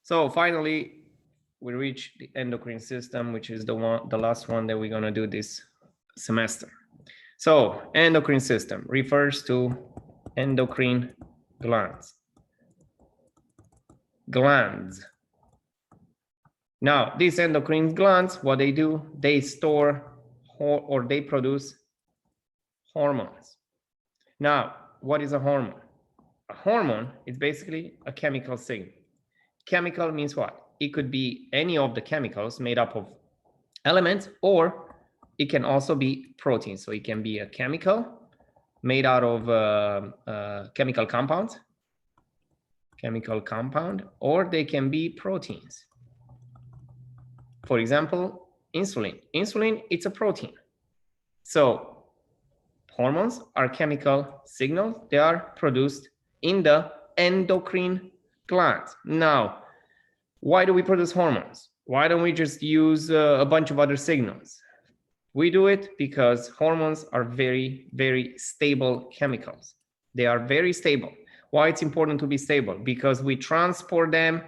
So finally, we reach the endocrine system, which is the last one that we're gonna do this semester. So endocrine system refers to endocrine glands. Glands. Now, these endocrine glands, what they do, they store or they produce hormones. Now, what is a hormone? A hormone is basically a chemical signal. Chemical means what? It could be any of the chemicals made up of elements, or it can also be protein. So it can be a chemical made out of chemical compound, or they can be proteins. For example, insulin. Insulin, it's a protein. So hormones are chemical signals. They are produced in the endocrine glands. Now, why do we produce hormones? Why don't we just use a bunch of other signals? We do it because hormones are very, very stable chemicals. They are very stable. Why it's important to be stable? Because we transport them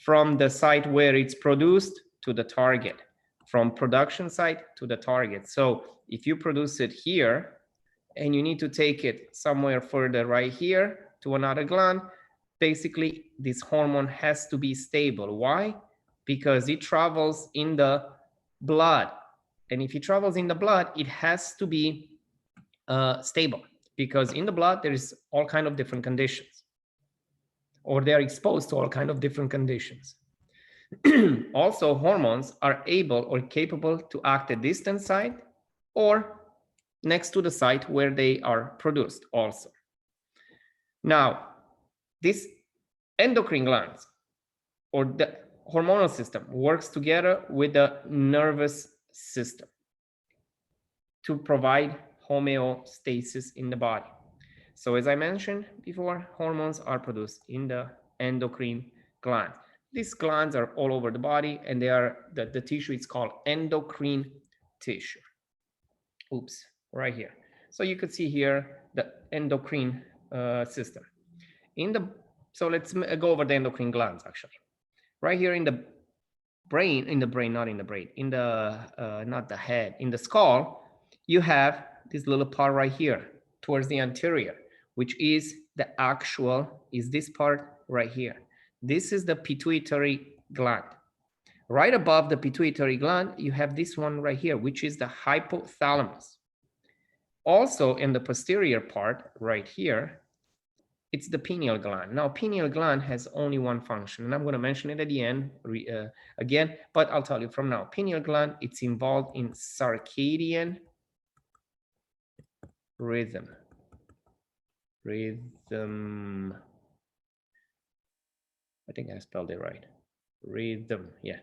from the site where it's produced to the target, from production site to the target. So if you produce it here and you need to take it somewhere further right here to another gland, basically this hormone has to be stable. Why? Because it travels in the blood. And if it travels in the blood, it has to be stable, because in the blood, there is all kinds of different conditions, or they are exposed to all kinds of different conditions. Also, hormones are able or capable to act at distant site or next to the site where they are produced also. Now, this endocrine glands or the hormonal system works together with the nervous system to provide homeostasis in the body. So as I mentioned before, hormones are produced in the endocrine glands. These glands are all over the body, and they are the tissue is called endocrine tissue. Oops, right here. So you could see here the endocrine system. So let's go over the endocrine glands actually. Right here in the brain, not the head, in the skull, you have this little part right here towards the anterior, which is this part right here. This is the pituitary gland. Right above the pituitary gland, you have this one right here, which is the hypothalamus. Also in the posterior part right here, it's the pineal gland. Now, pineal gland has only one function, and I'm going to mention it at the end again, but I'll tell you from now. Pineal gland, it's involved in circadian rhythm. I think I spelled it right. Rhythm, yeah.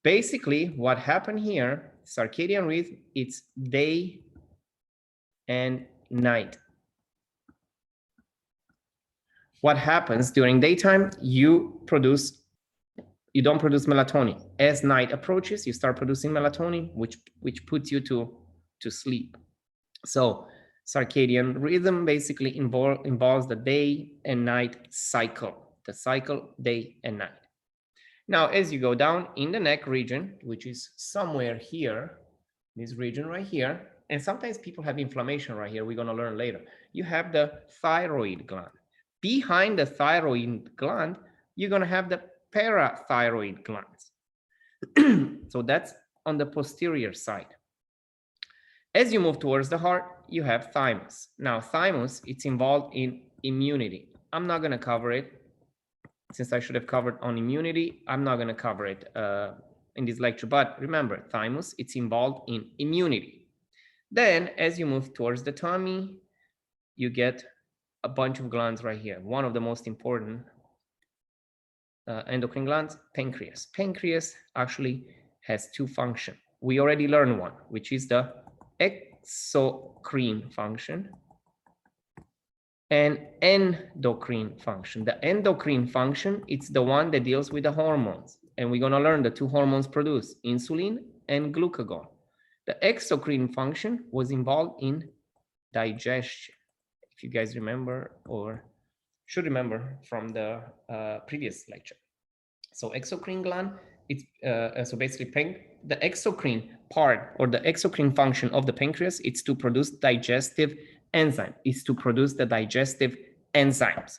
Basically, what happened here, circadian rhythm, it's day and night. What happens during daytime, you don't produce melatonin. As night approaches, you start producing melatonin, which puts you to sleep. So circadian rhythm basically involves the day and night cycle, the cycle day and night. Now, as you go down in the neck region, which is somewhere here, this region right here, and sometimes people have inflammation right here, we're going to learn later. You have the thyroid gland. Behind the thyroid gland, you're going to have the parathyroid glands. So that's on the posterior side. As you move towards the heart, you have thymus. Now, thymus, it's involved in immunity. I'm not going to cover it. Since I should have covered on immunity, I'm not going to cover it in this lecture. But remember, thymus, it's involved in immunity. Then, as you move towards the tummy, you get a bunch of glands right here. One of the most important endocrine glands, pancreas. Pancreas actually has two functions. We already learned one, which is the exocrine function and endocrine function. The endocrine function, it's the one that deals with the hormones. And we're going to learn the two hormones produced, insulin and glucagon. The exocrine function was involved in digestion. If you guys remember or should remember from the previous lecture. So exocrine gland, it's so basically the exocrine part or the exocrine function of the pancreas, it's to produce digestive enzyme, is to produce the digestive enzymes.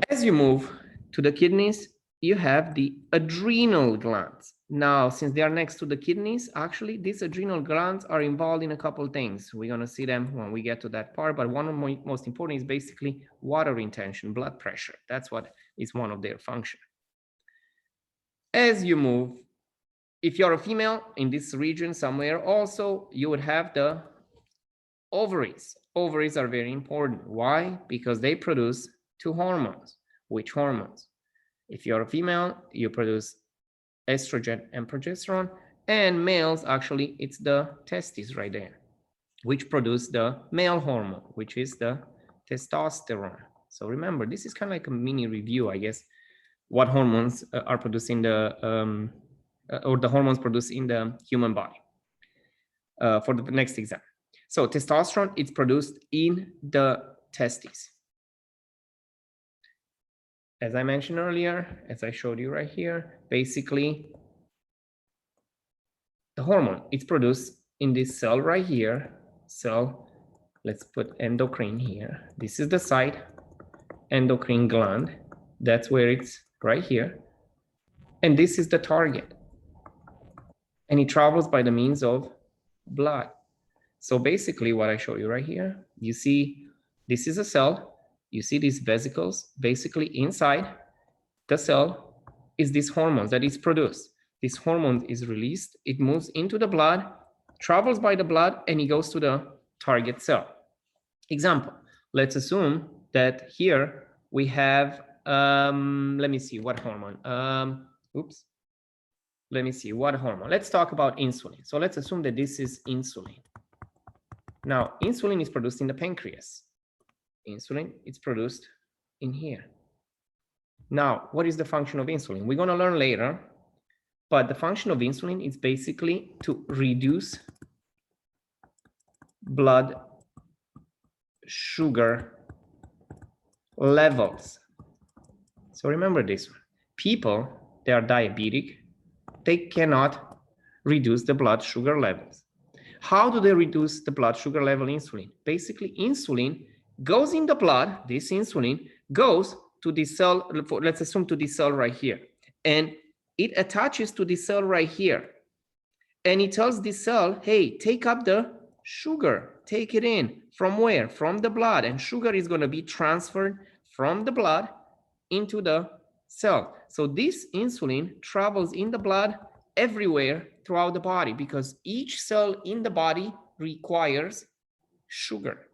As you move to the kidneys, you have the adrenal glands. Now, since they are next to the kidneys, actually, these adrenal glands are involved in a couple of things. We're going to see them when we get to that part, but one of the most important is basically water retention, blood pressure. That's what is one of their functions. As you move, if you're a female in this region somewhere, also, you would have the ovaries. Ovaries are very important. Why? Because they produce two hormones. Which hormones? If you're a female, you produce estrogen and progesterone, and males, actually, it's the testes right there, which produce the male hormone, which is the testosterone. So remember, this is kind of like a mini review, I guess, what hormones are produced in the, or the hormones produced in the human body for the next exam. So testosterone, it's produced in the testes. As I mentioned earlier, as I showed you right here, basically the hormone, it's produced in this cell right here. So let's put endocrine here. This is the site, endocrine gland. That's where it's right here. And this is the target. And it travels by the means of blood. So basically what I show you right here, you see, this is a cell. You see these vesicles. Basically inside the cell is this hormone that is produced. This hormone is released. It moves into the blood, travels by the blood, and it goes to the target cell. Example, let's assume that here we have, let me see what hormone. Let me see what hormone. Let's talk about insulin. So let's assume that this is insulin. Now, insulin is produced in the pancreas. Insulin, it's produced in here. Now, what is the function of insulin? We're going to learn later, but the function of insulin is basically to reduce blood sugar levels. So remember this one. People, they are diabetic, they cannot reduce the blood sugar levels. How do they reduce the blood sugar level insulin? Basically, insulin goes in the blood, this insulin goes to the cell, let's assume to the cell right here, and it attaches to the cell right here. And it tells the cell, hey, take up the sugar, take it in. From where? From the blood. And sugar is going to be transferred from the blood into the cell. So this insulin travels in the blood everywhere throughout the body because each cell in the body requires sugar.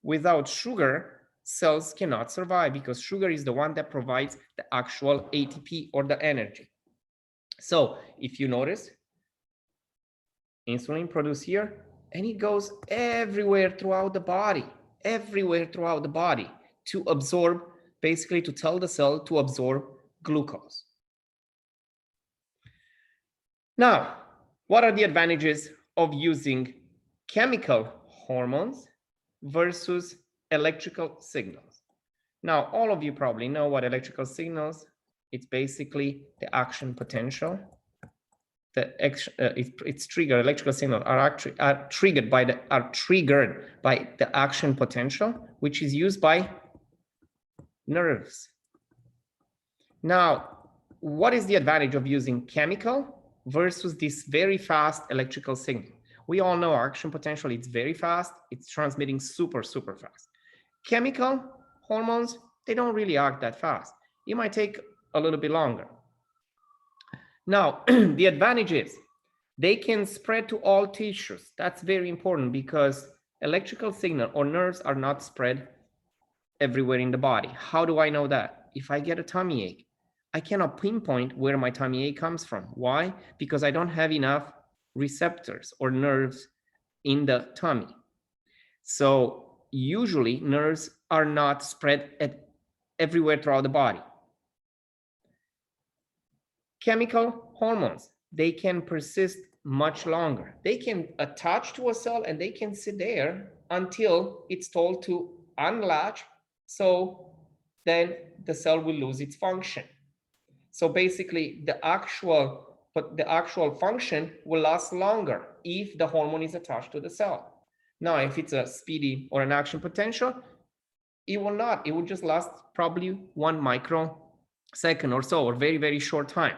Without sugar, cells cannot survive because sugar is the one that provides the actual ATP or the energy. So if you notice, insulin produced here, and it goes everywhere throughout the body to absorb, basically to tell the cell to absorb glucose. Now, what are the advantages of using chemical hormones versus electrical signals? Now, all of you probably know what electrical signals, it's basically the action potential. It's triggered, electrical signals are triggered by the action potential, which is used by nerves. Now, what is the advantage of using chemical versus this very fast electrical signal? We all know action potential, it's very fast, it's transmitting super, super fast. Chemical hormones, they don't really act that fast. It might take a little bit longer. Now, the advantage is they can spread to all tissues. That's very important because electrical signal or nerves are not spread everywhere in the body. How do I know that? If I get a tummy ache, I cannot pinpoint where my tummy ache comes from. Why? Because I don't have enough receptors or nerves in the tummy. So usually nerves are not spread everywhere throughout the body. Chemical hormones, they can persist much longer. They can attach to a cell and they can sit there until it's told to unlatch. So then the cell will lose its function. So basically the actual function will last longer if the hormone is attached to the cell. Now, if it's a speedy or an action potential, it will not. It will just last probably 1 microsecond or so, or very, very short time.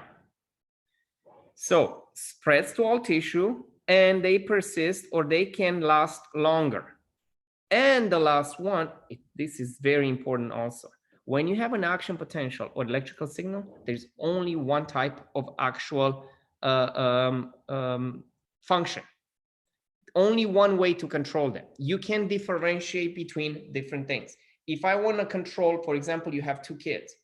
So spreads to all tissue, and they persist, or they can last longer. And the last one, this is very important also. When you have an action potential or electrical signal, there's only one type of actual function. Only one way to control them. You can differentiate between different things. If I want to control, for example, you have 2 kids,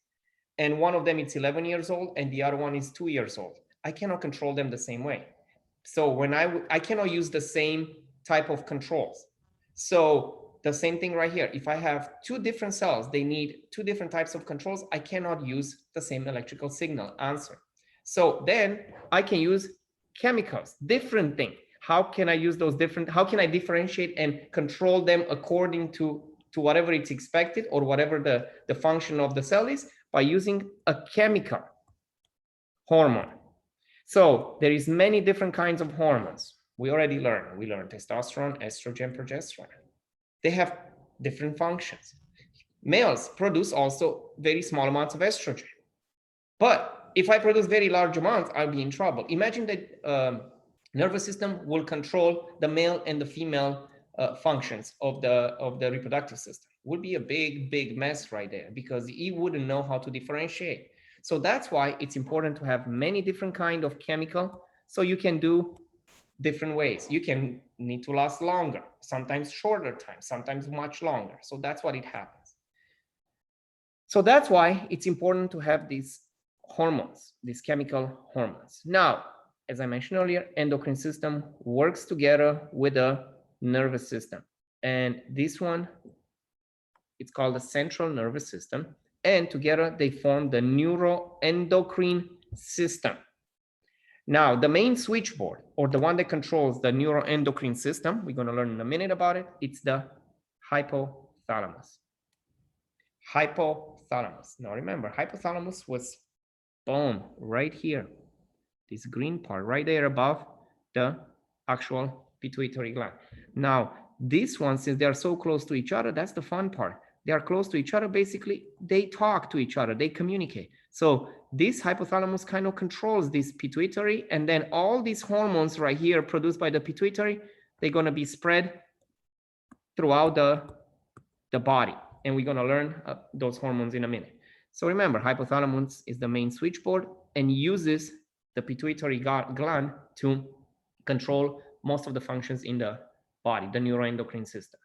and one of them is 11 years old and the other one is 2 years old, I cannot control them the same way. So when I cannot use the same type of controls. So the same thing right here. If I have 2 different cells, they need 2 different types of controls. I cannot use the same electrical signal answer. So then I can use chemicals, different thing. How can I use those different, how can I differentiate and control them according to whatever it's expected or whatever the function of the cell is? By using a chemical hormone. So there is many different kinds of hormones. We already learned. We learned testosterone, estrogen, progesterone. They have different functions. Males produce also very small amounts of estrogen. But if I produce very large amounts, I'll be in trouble. Imagine that nervous system will control the male and the female functions of the reproductive system. Would be a big mess right there, because he wouldn't know how to differentiate. So that's why it's important to have many different kind of chemical, so you can do different ways. You can need to last longer, sometimes shorter time, sometimes much longer. So that's what it happens. So that's why it's important to have these hormones, these chemical hormones. Now, as I mentioned earlier, endocrine system works together with the nervous system. And this one, it's called the central nervous system. And together they form the neuroendocrine system. Now, the main switchboard, or the one that controls the neuroendocrine system, we're going to learn in a minute about it, it's the hypothalamus. Hypothalamus. Now remember, hypothalamus was, boom, right here. This green part right there above the actual pituitary gland. Now, this one, since they are so close to each other, that's the fun part. They are close to each other. Basically, they talk to each other. They communicate. So this hypothalamus kind of controls this pituitary, and then all these hormones right here produced by the pituitary, they're going to be spread throughout the body. And we're going to learn those hormones in a minute. So remember, hypothalamus is the main switchboard and uses the pituitary gland to control most of the functions in the body, the neuroendocrine system.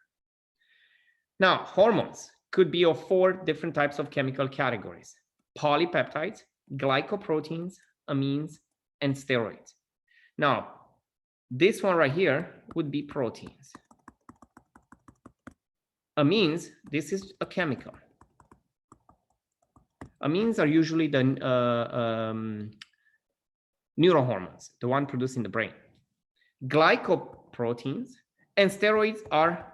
Now, hormones could be of 4 different types of chemical categories: polypeptides, glycoproteins, amines, and steroids. Now, this one right here would be proteins. Amines, this is a chemical. Amines are usually the neurohormones, the one produced in the brain. Glycoproteins and steroids are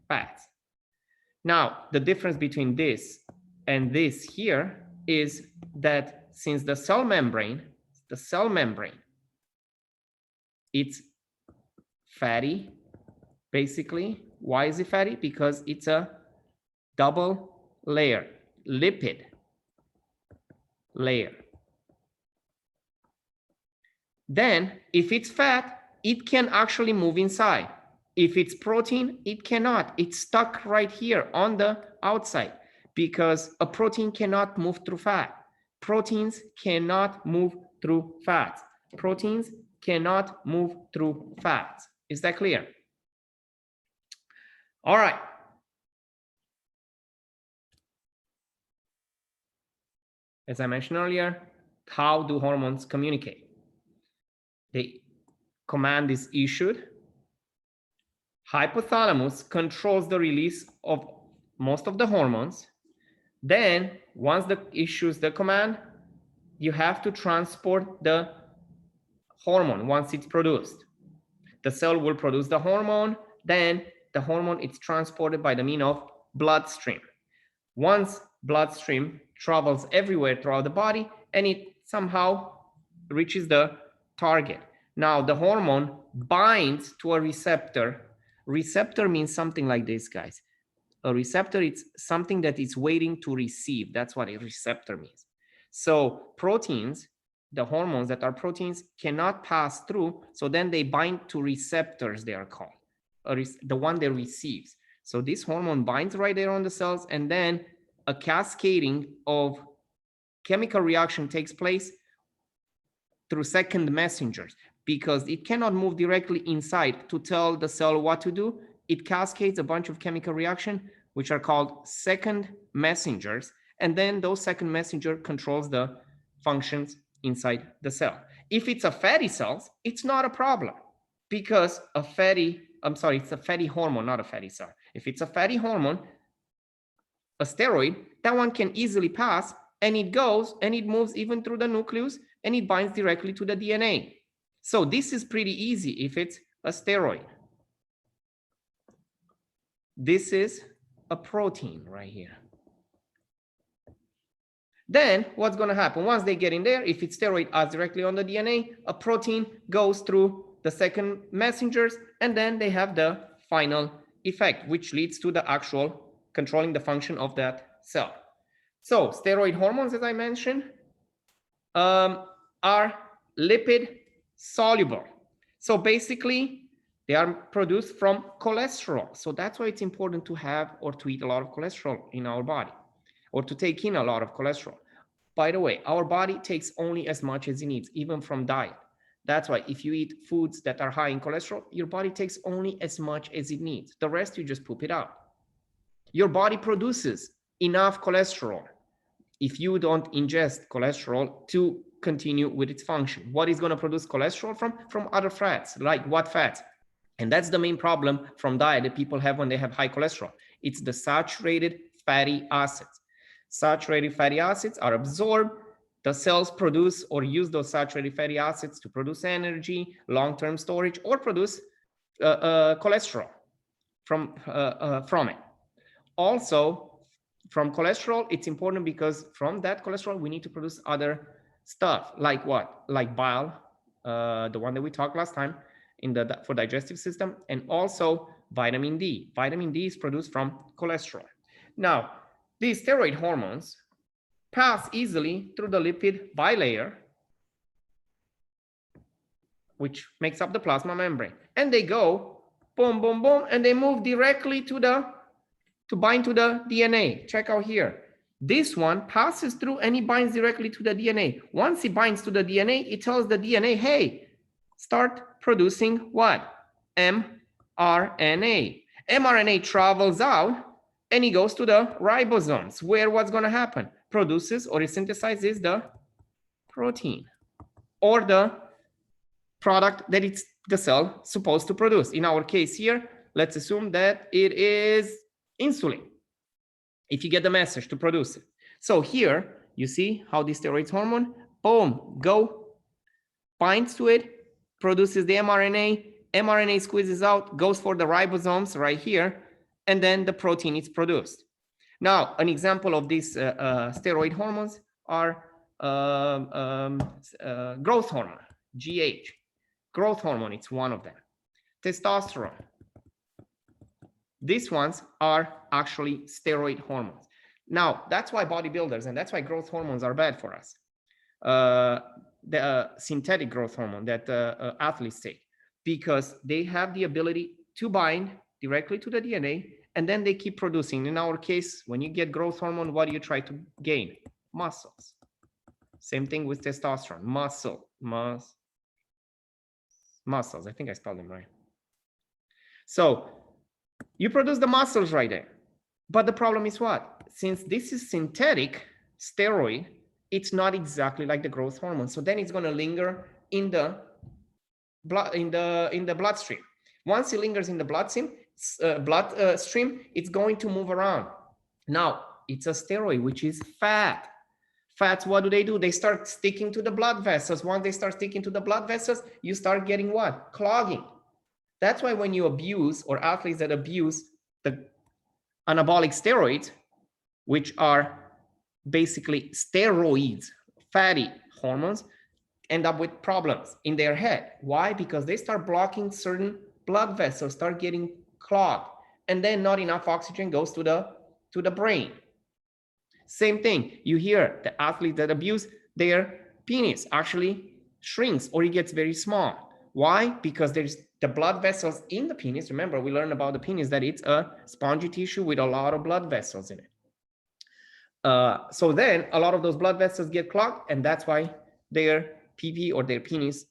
fats. Now, the difference between this and this here is that since the cell membrane, it's fatty, basically. Why is it fatty? Because it's a double layer, lipid layer. Then, if it's fat, it can actually move inside. If it's protein, it cannot. It's stuck right here on the outside, because a protein cannot move through fat. Proteins cannot move through fats. Proteins cannot move through fats. Is that clear? All right. As I mentioned earlier, how do hormones communicate? The command is issued. Hypothalamus controls the release of most of the hormones. Then, once the issues the command, you have to transport the hormone once it's produced. The cell will produce the hormone, then the hormone is transported by the means of bloodstream. Once bloodstream, travels everywhere throughout the body, and it somehow reaches the target. Now the hormone binds to a receptor. Receptor means something like this, guys. A receptor, it's something that is waiting to receive. That's what a receptor means. So proteins, the hormones that are proteins, cannot pass through, so then they bind to receptors, they are called, the one that receives. So this hormone binds right there on the cells, and then a cascading of chemical reaction takes place through second messengers, because it cannot move directly inside to tell the cell what to do. It cascades a bunch of chemical reaction, which are called second messengers, and then those second messenger controls the functions inside the cell. If it's a fatty cells, it's not a problem, because it's a fatty hormone, not a fatty cell. If it's a fatty hormone, a steroid, that one can easily pass, and it goes and it moves even through the nucleus, and it binds directly to the DNA. So this is pretty easy if it's a steroid. This is a protein right here. Then what's going to happen? Once they get in there, if it's steroid acts directly on the DNA, a protein goes through the second messengers, and then they have the final effect, which leads to the actual controlling the function of that cell. So steroid hormones, as I mentioned, are lipid soluble. So basically, they are produced from cholesterol. So that's why it's important to have or to eat a lot of cholesterol in our body, or to take in a lot of cholesterol. By the way, our body takes only as much as it needs, even from diet. That's why if you eat foods that are high in cholesterol, your body takes only as much as it needs. The rest, you just poop it out. Your body produces enough cholesterol if you don't ingest cholesterol to continue with its function. What is going to produce cholesterol from? From other fats. Like what fats? And that's the main problem from diet that people have when they have high cholesterol. It's the saturated fatty acids. Saturated fatty acids are absorbed. The cells produce or use those saturated fatty acids to produce energy, long-term storage, or produce cholesterol from it. Also, from cholesterol, it's important because from that cholesterol, we need to produce other stuff. Like what? Like bile, the one that we talked last time, for digestive system, and also vitamin D. Vitamin D is produced from cholesterol. Now, these steroid hormones pass easily through the lipid bilayer, which makes up the plasma membrane, and they go boom, boom, boom, and they move directly to bind to the DNA. Check out here. This one passes through and it binds directly to the DNA. Once it binds to the DNA, it tells the DNA, hey, start producing what? mRNA. mRNA travels out and it goes to the ribosomes, where what's going to happen? Produces or it synthesizes the protein or the product that it's the cell supposed to produce. In our case here, let's assume that it is insulin, if you get the message to produce it. So here, you see how the steroid hormone, boom, binds to it, produces the mRNA, mRNA squeezes out, goes for the ribosomes right here, and then the protein is produced. Now, an example of these steroid hormones are growth hormone, GH. Growth hormone, it's one of them. Testosterone. These ones are actually steroid hormones. Now, that's why bodybuilders, and that's why growth hormones are bad for us. The synthetic growth hormone that athletes take, because they have the ability to bind directly to the DNA, and then they keep producing. In our case, when you get growth hormone, what do you try to gain? Muscles. Same thing with testosterone, muscles. I think I spelled them right. So you produce the muscles right there. But the problem is what? Since this is synthetic steroid, it's not exactly like the growth hormone. So then it's going to linger in the bloodstream. Once it lingers in the bloodstream, it's going to move around. Now, it's a steroid, which is fat. Fats, what do? They start sticking to the blood vessels. Once they start sticking to the blood vessels, you start getting what? Clogging. That's why when you abuse, or athletes that abuse the anabolic steroids, which are basically steroids, fatty hormones, end up with problems in their head. Why? Because they start blocking certain blood vessels, start getting clogged, and then not enough oxygen goes to the brain. Same thing, you hear the athletes that abuse their penis actually shrinks or it gets very small. Why? Because there's the blood vessels in the penis. Remember, we learned about the penis that it's a spongy tissue with a lot of blood vessels in it. So then a lot of those blood vessels get clogged, and that's why their PP or their penis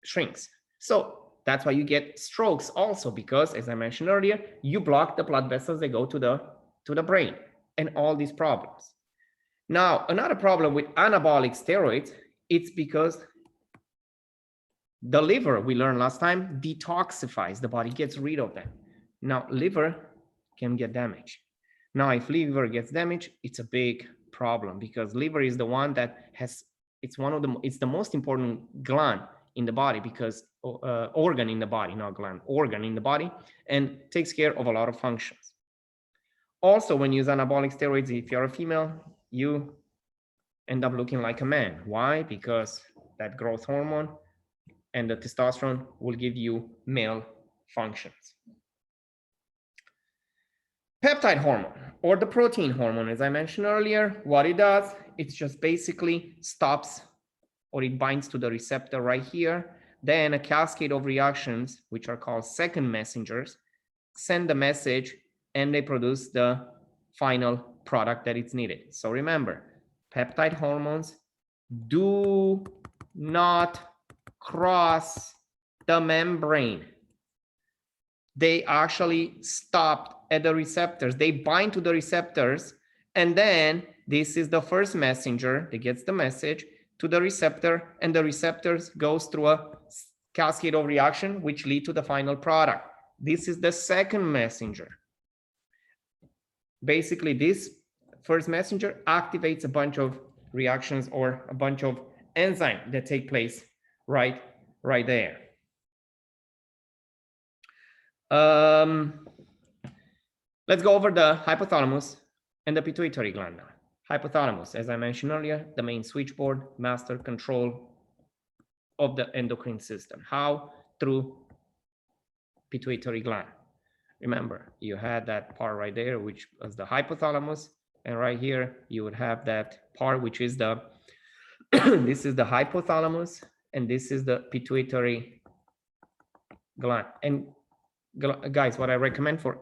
shrinks. So that's why you get strokes also, because as I mentioned earlier, you block the blood vessels that go to the brain, and all these problems. Now, another problem with anabolic steroids, it's because the liver, we learned last time, detoxifies, the body gets rid of them. Now, liver can get damaged. Now, if liver gets damaged, it's a big problem, because liver is the one that has, it's the most important gland in the body, because organ in the body, not gland, organ in the body, and takes care of a lot of functions. Also, when you use anabolic steroids, if you're a female, you end up looking like a man. Why? Because that growth hormone and the testosterone will give you male functions. Peptide hormone, or the protein hormone, as I mentioned earlier, what it does, it just basically stops, or it binds to the receptor right here. Then a cascade of reactions, which are called second messengers, send the message, and they produce the final product that it's needed. So remember, peptide hormones do not cross the membrane. They actually stop at the receptors. They bind to the receptors, and then this is the first messenger that gets the message to the receptor, and the receptors goes through a cascade of reaction which lead to the final product. This is the second messenger. Basically, this first messenger activates a bunch of reactions or a bunch of enzymes that take place right there. Let's go over the hypothalamus and the pituitary gland now. Hypothalamus, as I mentioned earlier, the main switchboard, master control of the endocrine system. How? Through pituitary gland. Remember, you had that part right there, which was the hypothalamus, and right here you would have that part, which is the this is the hypothalamus, and this is the pituitary gland. And guys, what I recommend for,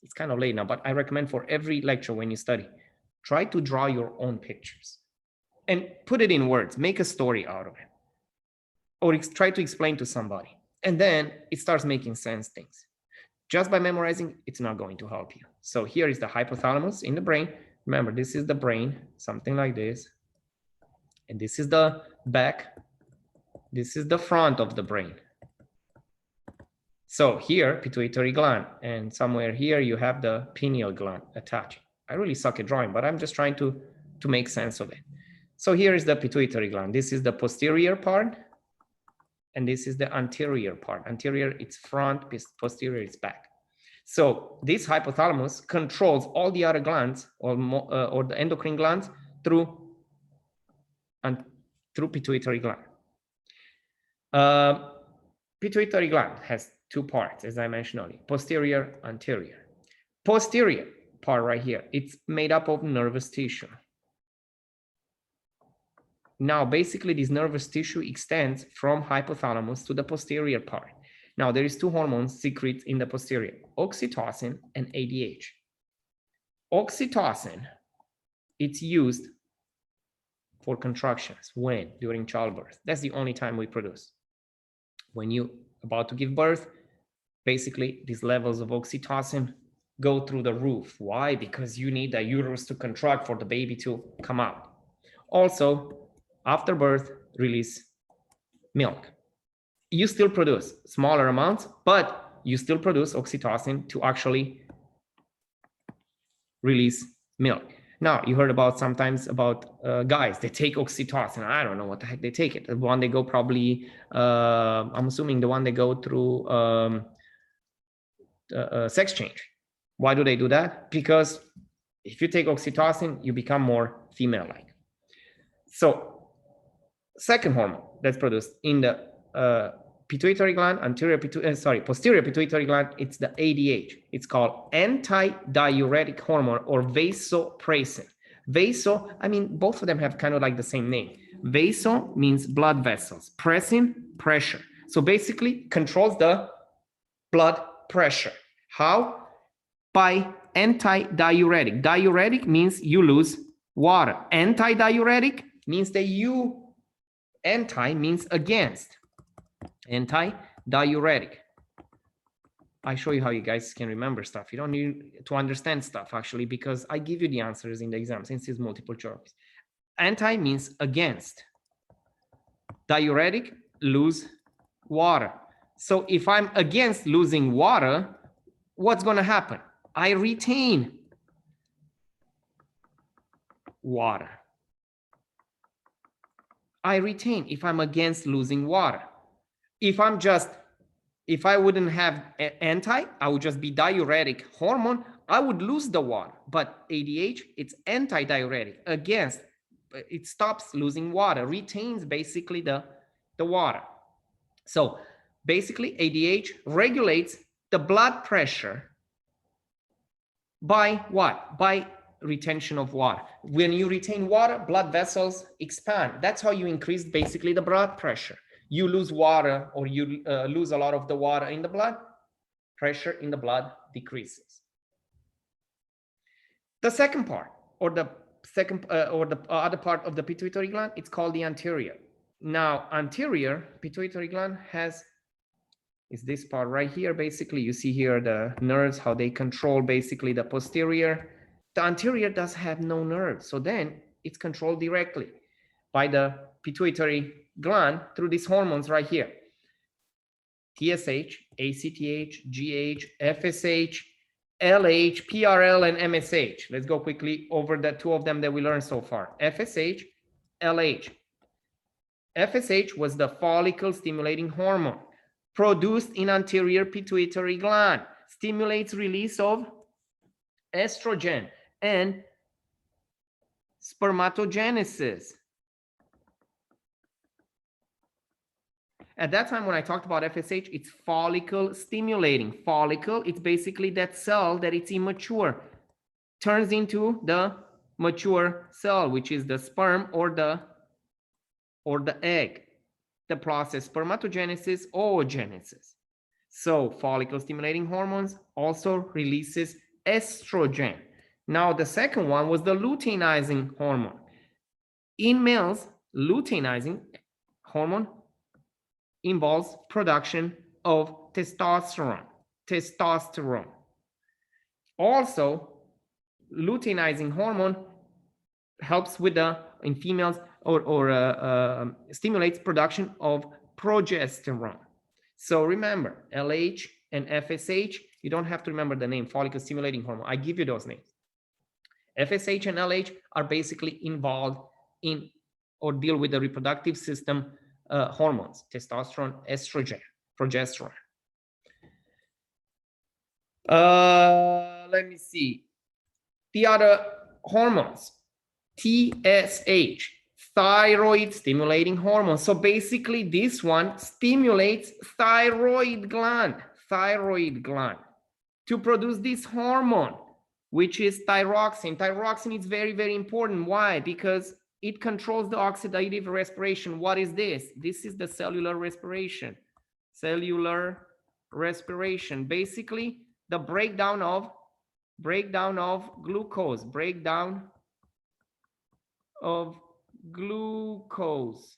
it's kind of late now, but I recommend for every lecture when you study, try to draw your own pictures and put it in words, make a story out of it, or try to explain to somebody, and then it starts making sense things. Just by memorizing, it's not going to help you. So here is the hypothalamus in the brain. Remember, this is the brain, something like this. And this is the back. This is the front of the brain. So here, pituitary gland, and somewhere here you have the pineal gland attached. I really suck at drawing, but I'm just trying to make sense of it. So here is the pituitary gland. This is the posterior part, and this is the anterior part. Anterior, it's front, posterior, it's back. So this hypothalamus controls all the other glands or the endocrine glands through pituitary gland. Pituitary gland has two parts, as I mentioned earlier, posterior, anterior. Posterior part right here, it's made up of nervous tissue. Now, basically, this nervous tissue extends from hypothalamus to the posterior part. Now, there is two hormones secreted in the posterior, oxytocin and ADH. Oxytocin, it's used for contractions. When? During childbirth. That's the only time we produce. When you're about to give birth, basically, these levels of oxytocin go through the roof. Why? Because you need the uterus to contract for the baby to come out. Also, after birth, release milk. You still produce smaller amounts, but you still produce oxytocin to actually release milk. Now, you heard about sometimes about guys, they take oxytocin. I don't know what the heck they take it. The one they go probably, I'm assuming the one they go through sex change. Why do they do that? Because If you take oxytocin, you become more female-like. So second hormone that's produced in the pituitary gland, posterior pituitary gland, it's the ADH. It's called anti-diuretic hormone or vasopressin. Vaso, I mean, both of them have kind of like the same name. Vaso means blood vessels, pressin, pressure. So basically controls the blood pressure. How? By anti-diuretic. Diuretic means you lose water. Anti-diuretic means that anti means against. Anti-diuretic. I show you how you guys can remember stuff. You don't need to understand stuff actually, because I give you the answers in the exam since it's multiple choice. Anti means against. Diuretic, lose water. So if I'm against losing water, what's going to happen? I retain water. I retain if I'm against losing water. If I wouldn't have anti, I would just be diuretic hormone, I would lose the water. But ADH, it's anti-diuretic, against, it stops losing water, retains basically the water. So basically ADH regulates the blood pressure by what? By retention of water. When you retain water, blood vessels expand. That's how you increase basically the blood pressure. You lose water, or you lose a lot of the water in the blood, pressure in the blood decreases. The second part, or the other part of the pituitary gland, it's called the anterior. Now, anterior pituitary gland is this part right here. Basically, you see here the nerves, how they control basically the posterior. The anterior does have no nerves, so then it's controlled directly by the pituitary gland through these hormones right here. TSH, ACTH, GH, FSH, LH, PRL, and MSH. Let's go quickly over the two of them that we learned so far. FSH, LH. FSH was the follicle stimulating hormone produced in anterior pituitary gland, stimulates release of estrogen and spermatogenesis. At that time, when I talked about FSH, it's follicle stimulating. Follicle, it's basically that cell that it's immature, turns into the mature cell, which is the sperm or the egg. The process spermatogenesis, oogenesis. So follicle stimulating hormones also releases estrogen. Now the second one was the luteinizing hormone. In males, luteinizing hormone involves production of testosterone. Also, luteinizing hormone helps with in females or stimulates production of progesterone. So remember, LH and FSH, you don't have to remember the name, follicle stimulating hormone. I give you those names. FSH and LH are basically involved in or deal with the reproductive system hormones, testosterone, estrogen, progesterone. Let me see. The other hormones, TSH, thyroid stimulating hormone. So basically this one stimulates thyroid gland to produce this hormone, which is thyroxine. Thyroxine is very, very important. Why? Because it controls the oxidative respiration. What is this? This is the cellular respiration. Cellular respiration. Basically, the breakdown of glucose. Breakdown of glucose.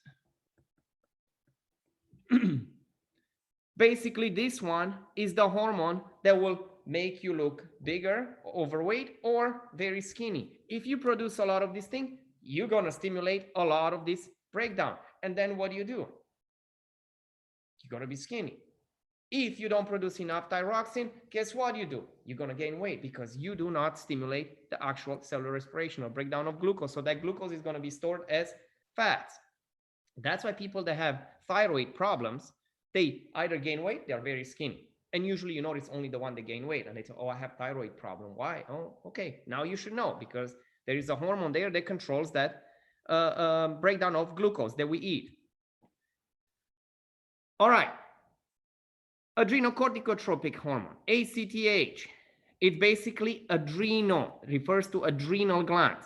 Basically, this one is the hormone that will make you look bigger, overweight, or very skinny. If you produce a lot of this thing, you're going to stimulate a lot of this breakdown. And then what do? You're going to be skinny. If you don't produce enough thyroxine, guess what you do? You're going to gain weight because you do not stimulate the actual cellular respiration or breakdown of glucose. So that glucose is going to be stored as fats. That's why people that have thyroid problems, they either gain weight, they're very skinny. And usually you notice only the one that gain weight and they say, oh, I have thyroid problem. Why? Oh, okay. Now you should know because there is a hormone there that controls that breakdown of glucose that we eat. All right. Adrenocorticotropic hormone, ACTH. It's basically adrenal, refers to adrenal gland.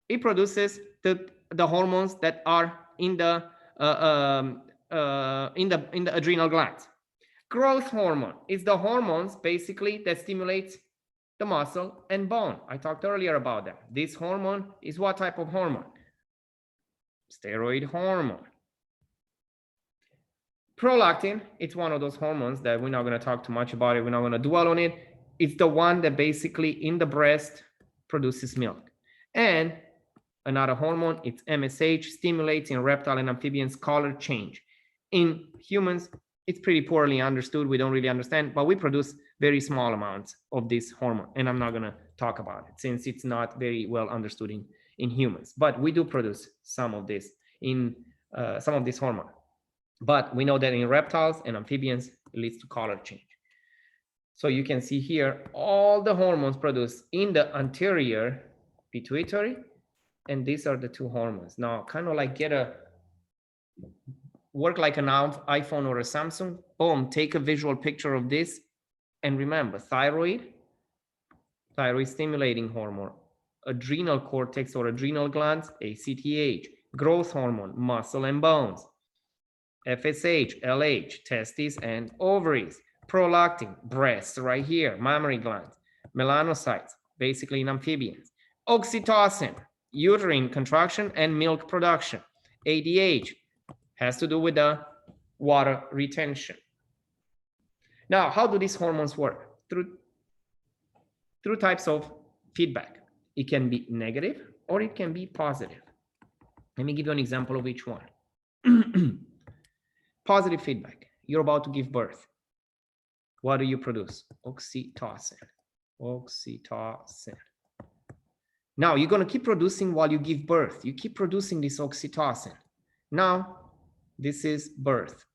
It produces the hormones that are in the adrenal gland. Growth hormone is the hormones basically that stimulates the muscle and bone. I talked earlier about that. This hormone is what type of hormone? Steroid hormone. Prolactin, it's one of those hormones that we're not going to talk too much about it. We're not going to dwell on it. It's the one that basically in the breast produces milk. And another hormone, it's MSH, stimulates in reptile and amphibians color change. In humans, it's pretty poorly understood. We don't really understand, but we produce very small amounts of this hormone. And I'm not going to talk about it since it's not very well understood in humans. But we do produce some of this in some of this hormone. But we know that in reptiles and amphibians, it leads to color change. So you can see here all the hormones produced in the anterior pituitary, and these are the two hormones. Now, kind of like work like an iPhone or a Samsung. Boom, take a visual picture of this, and remember, thyroid stimulating hormone, adrenal cortex or adrenal glands, ACTH, growth hormone, muscle and bones. FSH, LH, testes and ovaries, prolactin, breasts right here, mammary glands, melanocytes, basically in amphibians, oxytocin, uterine contraction and milk production, ADH, has to do with the water retention. Now, how do these hormones work? Through types of feedback. It can be negative or it can be positive. Let me give you an example of each one. Positive feedback. You're about to give birth. What do you produce? Oxytocin. Oxytocin. Now, you're going to keep producing while you give birth. You keep producing this oxytocin. Now, this is birth.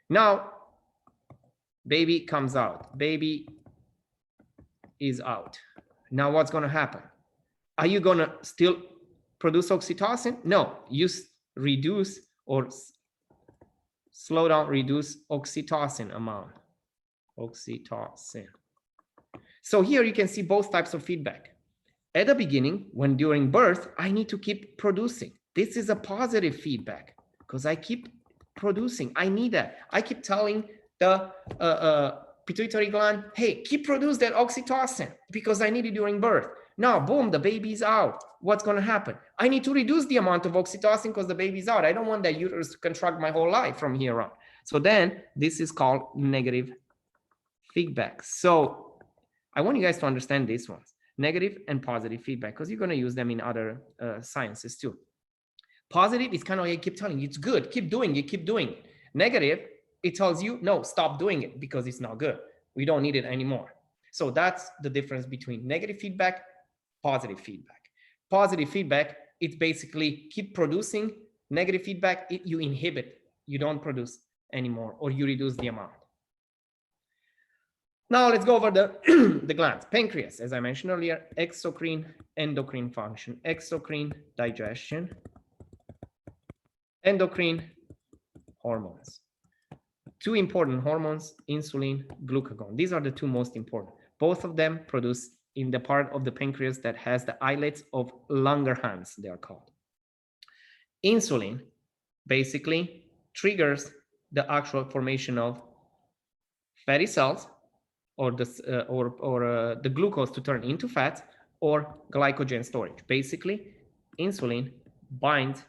Now, baby comes out. Baby is out. Now, what's going to happen? Are you going to still produce oxytocin? No, you reduce or slow down, reduce oxytocin amount. Oxytocin. So here you can see both types of feedback. At the beginning, when during birth, I need to keep producing. This is a positive feedback because I keep producing. I need that. I keep telling the pituitary gland, hey, keep produce that oxytocin because I need it during birth. Now, boom, the baby's out. What's going to happen? I need to reduce the amount of oxytocin because the baby's out. I don't want that uterus to contract my whole life from here on. So then this is called negative feedback. So I want you guys to understand these ones, negative and positive feedback, because you're going to use them in other sciences too. Positive is kind of like I keep telling you, it's good. Keep doing it. Keep doing it. Negative, it tells you, no, stop doing it because it's not good. We don't need it anymore. So that's the difference between negative feedback, positive feedback. Positive feedback, it's basically keep producing. Negative feedback, you inhibit, you don't produce anymore, or you reduce the amount. Now let's go over the glands. Pancreas, as I mentioned earlier, exocrine, endocrine function. Exocrine, digestion. Endocrine, hormones. Two important hormones, insulin, glucagon. These are the two most important. Both of them produce in the part of the pancreas that has the islets of Langerhans, they are called. Insulin basically triggers the actual formation of fatty cells or the glucose to turn into fat or glycogen storage. Basically, insulin binds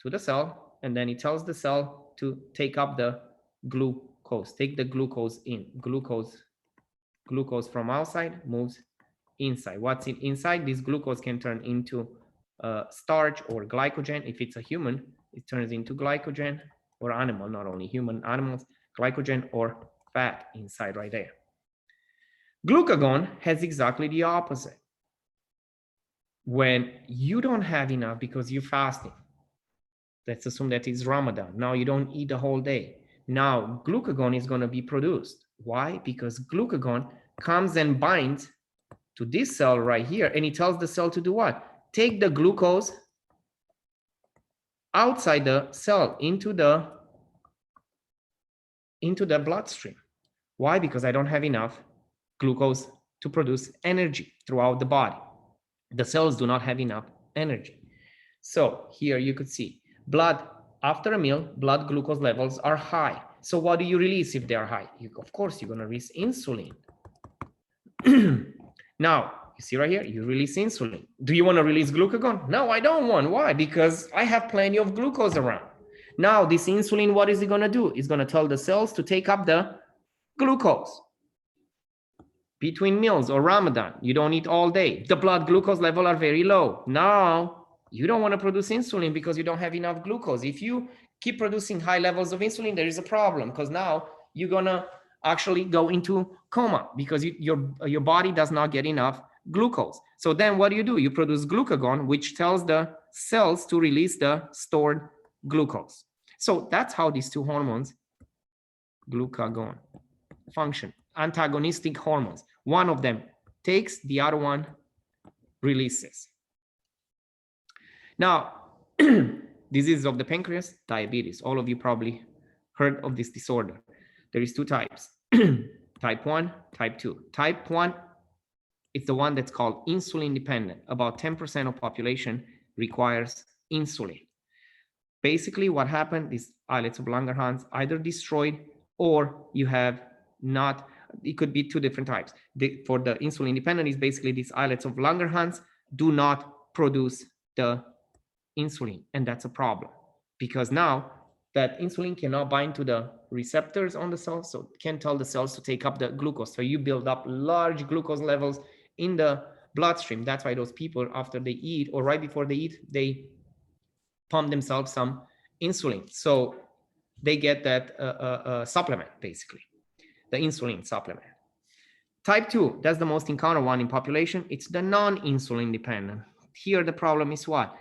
to the cell and then it tells the cell to take up the glucose, take the glucose in. Glucose from outside moves inside. What's inside? This glucose can turn into starch or glycogen. If it's a human, it turns into glycogen, or animal, not only human, animals, glycogen or fat inside right there. Glucagon has exactly the opposite. When you don't have enough because you're fasting, Let's assume that it's Ramadan. Now you don't eat the whole day. Now glucagon is going to be produced. Why? Because glucagon comes and binds to this cell right here, and it tells the cell to do what? Take the glucose outside the cell into the bloodstream. Why? Because I don't have enough glucose to produce energy throughout the body. The cells do not have enough energy. So here you could see blood after a meal, blood glucose levels are high. So what do you release if they are high? Of course, you're going to release insulin. Now, you see right here, you release insulin. Do you want to release glucagon? No, I don't want. Why? Because I have plenty of glucose around. Now, this insulin, what is it going to do? It's going to tell the cells to take up the glucose. Between meals or Ramadan, you don't eat all day. The blood glucose level are very low. Now, you don't want to produce insulin because you don't have enough glucose. If you keep producing high levels of insulin, there is a problem because now you're going to actually go into coma because your body does not get enough glucose. So then what do? You produce glucagon, which tells the cells to release the stored glucose. So that's how these two hormones, glucagon, function. Antagonistic hormones. One of them takes, the other one releases. Now, diseases of the pancreas, diabetes. All of you probably heard of this disorder. There is two types, type 1, type 2. Type 1, it's the one that's called insulin dependent. About 10% of population requires insulin. Basically, what happened, these islets of Langerhans either destroyed or you have not, it could be two different types. For the insulin dependent is basically these islets of Langerhans do not produce the insulin, and that's a problem because now that insulin cannot bind to the receptors on the cells, so it can tell the cells to take up the glucose. So you build up large glucose levels in the bloodstream. That's why those people, after they eat or right before they eat, they pump themselves some insulin. So they get that supplement, basically, the insulin supplement. Type 2, that's the most encountered one in population. It's the non-insulin dependent. Here, the problem is what?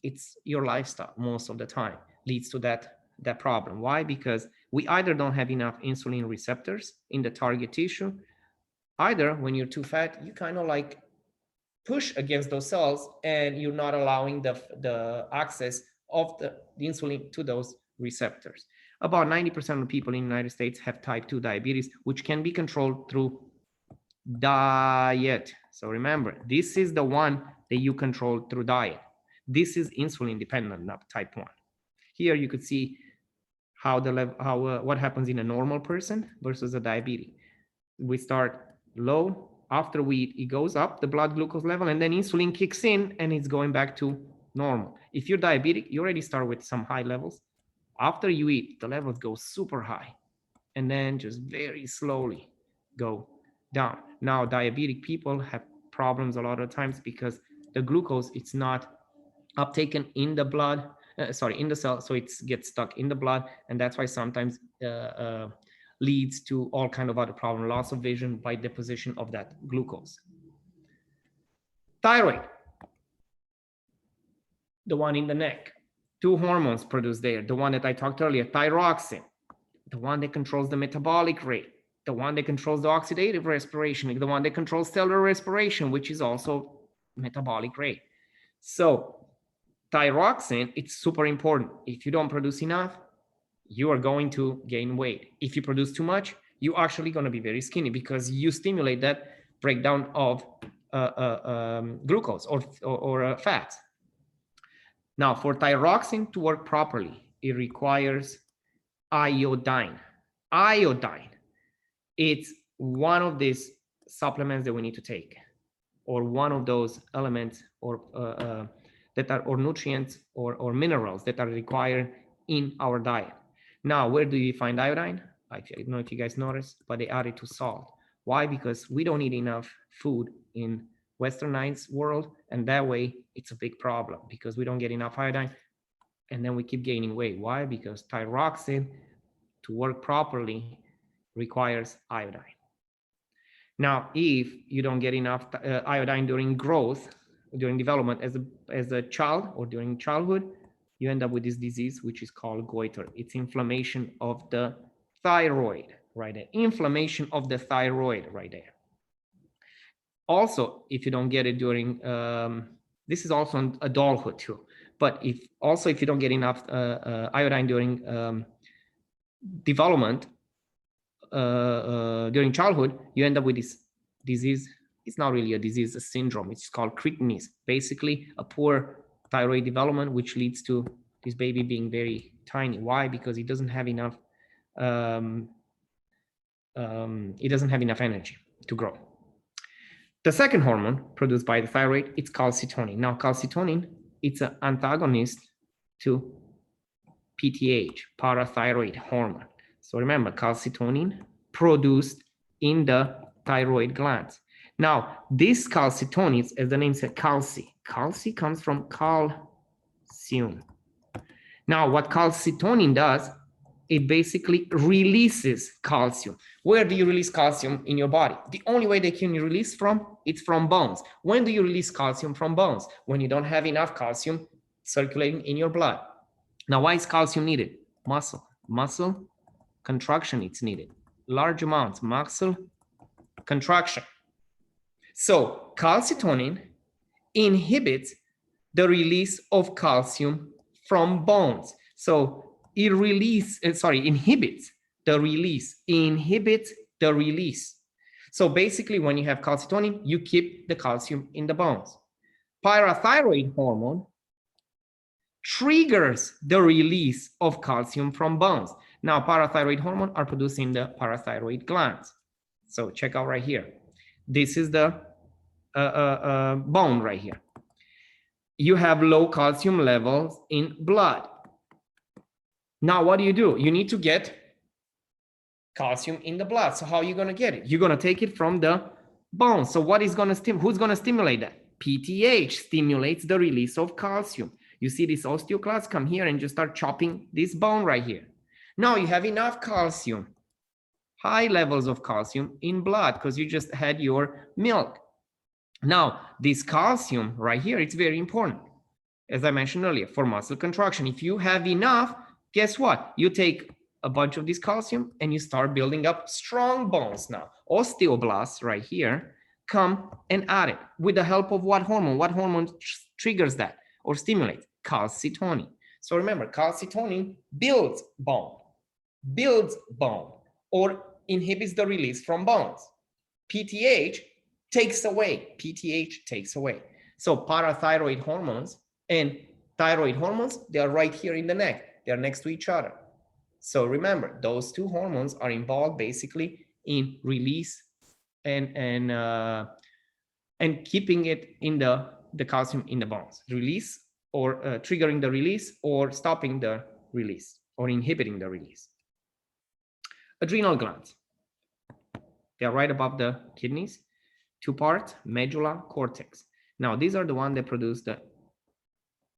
It's your lifestyle most of the time leads to that problem. Why? Because we either don't have enough insulin receptors in the target tissue, either when you're too fat, you kind of like push against those cells and you're not allowing the access of the insulin to those receptors. About 90% of people in the United States have type 2 diabetes, which can be controlled through diet. So remember, this is the one that you control through diet. This is insulin dependent, not type 1. Here you could see how what happens in a normal person versus a diabetic. We start low. After we eat, it goes up, the blood glucose level, and then insulin kicks in and it's going back to normal. If you're diabetic, you already start with some high levels. After you eat, the levels go super high and then just very slowly go down. Now, diabetic people have problems a lot of times because the glucose, it's not uptaken in the blood, in the cell, so it gets stuck in the blood, and that's why sometimes leads to all kind of other problems, loss of vision by deposition of that glucose. Thyroid, the one in the neck. Two hormones produced there. The one that I talked earlier, thyroxine, the one that controls the metabolic rate, the one that controls the oxidative respiration, the one that controls cellular respiration, which is also metabolic rate. So thyroxine, it's super important. If you don't produce enough, you are going to gain weight. If you produce too much, you're actually going to be very skinny because you stimulate that breakdown of glucose or fats. Now, for thyroxine to work properly, it requires iodine. Iodine, it's one of these supplements that we need to take, or one of those elements or nutrients or minerals that are required in our diet. Now, where do you find iodine? I don't know if you guys noticed, but they add it to salt. Why? Because we don't eat enough food in westernized world, and that way it's a big problem because we don't get enough iodine, and then we keep gaining weight. Why? Because thyroxine, to work properly, requires iodine. Now, if you don't get enough iodine during growth, during development as a child or during childhood, you end up with this disease, which is called goiter. It's inflammation of the thyroid right there. Inflammation of the thyroid right there. Also, if you don't get it during, this is also in adulthood too, but if you don't get enough iodine during development, during childhood, you end up with this disease. It's not really a disease, a syndrome. It's called cretinine. Basically, a poor thyroid development, which leads to this baby being very tiny. Why? Because it doesn't have enough. It doesn't have enough energy to grow. The second hormone produced by the thyroid, it's calcitonin. Now, calcitonin, it's an antagonist to PTH, parathyroid hormone. So remember, calcitonin produced in the thyroid glands. Now, this calcitonin, as the name says, calci. Calci comes from calcium. Now, what calcitonin does, it basically releases calcium. Where do you release calcium in your body? The only way they can release from, it's from bones. When do you release calcium from bones? When you don't have enough calcium circulating in your blood. Now, why is calcium needed? Muscle contraction, it's needed. Large amounts, muscle contraction. So calcitonin inhibits the release of calcium from bones. So it inhibits the release. So basically, when you have calcitonin, you keep the calcium in the bones. Parathyroid hormone triggers the release of calcium from bones. Now, parathyroid hormone are produced in the parathyroid glands. So check out right here. This is the bone right here. You have low calcium levels in blood. Now, what do? You need to get calcium in the blood. So how are you going to get it? You're going to take it from the bone. So what is going to who's going to stimulate that? PTH stimulates the release of calcium. You see this osteoclast come here and just start chopping this bone right here. Now you have enough calcium, high levels of calcium in blood because you just had your milk. Now, this calcium right here, it's very important. As I mentioned earlier, for muscle contraction. If you have enough, guess what? You take a bunch of this calcium and you start building up strong bones now. Osteoblasts right here come and add it with the help of what hormone? What hormone triggers that or stimulates? Calcitonin. So remember, calcitonin builds bone, or inhibits the release from bones. PTH takes away. So parathyroid hormones and thyroid hormones, they are right here in the neck. They're next to each other. So remember, those two hormones are involved basically in release and keeping it in the calcium in the bones. Release or triggering the release or stopping the release or inhibiting the release. Adrenal glands. They are right above the kidneys. Two parts, medulla, cortex. Now, these are the ones that produce the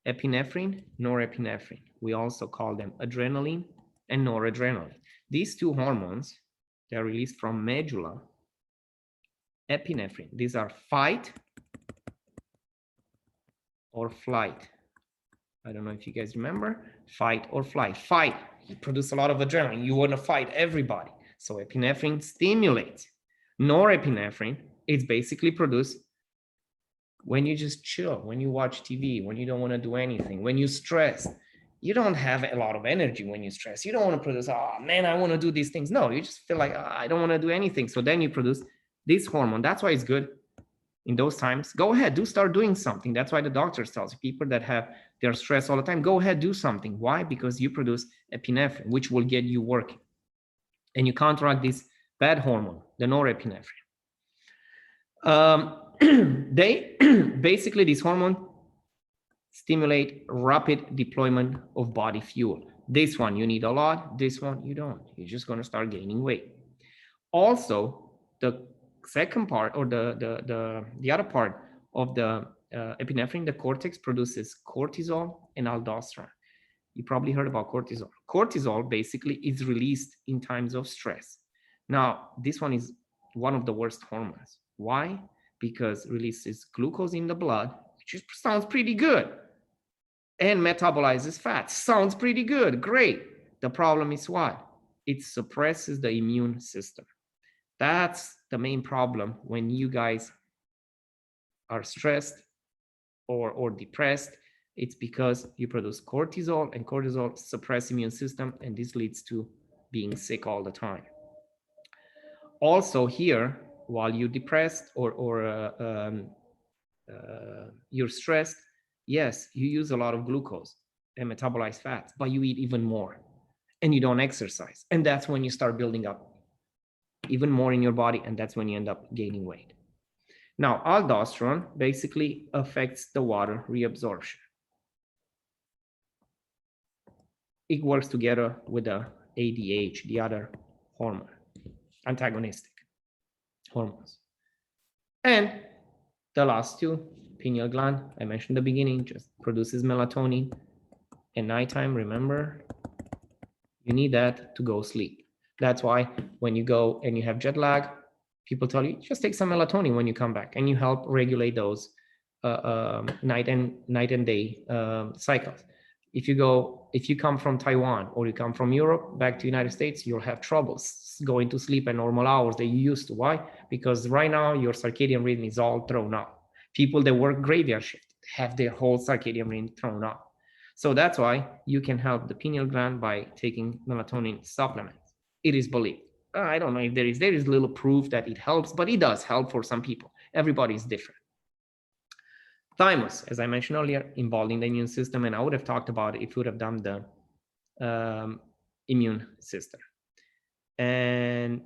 epinephrine, norepinephrine. We also call them adrenaline and noradrenaline. These two hormones, they are released from medulla. Epinephrine, these are fight or flight. I don't know if you guys remember, fight or flight. Fight, you produce a lot of adrenaline. You want to fight everybody. So epinephrine stimulates. Norepinephrine, it's basically produced when you just chill, when you watch TV, when you don't want to do anything, when you stress. You don't have a lot of energy when you stress. You don't want to produce, oh man, I want to do these things. No, you just feel like, oh, I don't want to do anything. So then you produce this hormone. That's why it's good in those times. Go ahead, start doing something. That's why the doctors tell you, people that have their stress all the time, go ahead, do something. Why? Because you produce epinephrine, which will get you working. And you counteract this bad hormone, the norepinephrine. They basically, this hormone stimulate rapid deployment of body fuel. This one you need a lot, this one you don't. You're just going to start gaining weight. Also, the second part or the other part of the epinephrine, the cortex, produces cortisol and aldosterone. You probably heard about cortisol. Cortisol basically is released in times of stress. Now, this one is one of the worst hormones. Why? Because it releases glucose in the blood, which sounds pretty good. and metabolizes fat. Sounds pretty good, great. The problem is what? It suppresses the immune system. That's the main problem when you guys are stressed or depressed. It's because you produce cortisol, and cortisol suppresses immune system, and this leads to being sick all the time. Also here, while you're depressed or you're stressed, yes, you use a lot of glucose and metabolize fats, but you eat even more and you don't exercise. And that's when you start building up even more in your body, and that's when you end up gaining weight. Now, aldosterone basically affects the water reabsorption. It works together with the ADH, the other hormone, antagonistic hormones. And the last two, pineal gland, I mentioned at the beginning, just produces melatonin. At nighttime, remember, you need that to go sleep. That's why when you go and you have jet lag, people tell you, just take some melatonin when you come back, and you help regulate those night and day cycles. If you come from Taiwan or you come from Europe back to the United States, you'll have troubles going to sleep at normal hours that you used to. Why? Because right now your circadian rhythm is all thrown off. People that work graveyard shift have their whole circadian rhythm thrown off. So that's why you can help the pineal gland by taking melatonin supplements. It is believed. I don't know if there is little proof that it helps, but it does help for some people. Everybody is different. Thymus, as I mentioned earlier, involved in the immune system, and I would have talked about it if we would have done the immune system. And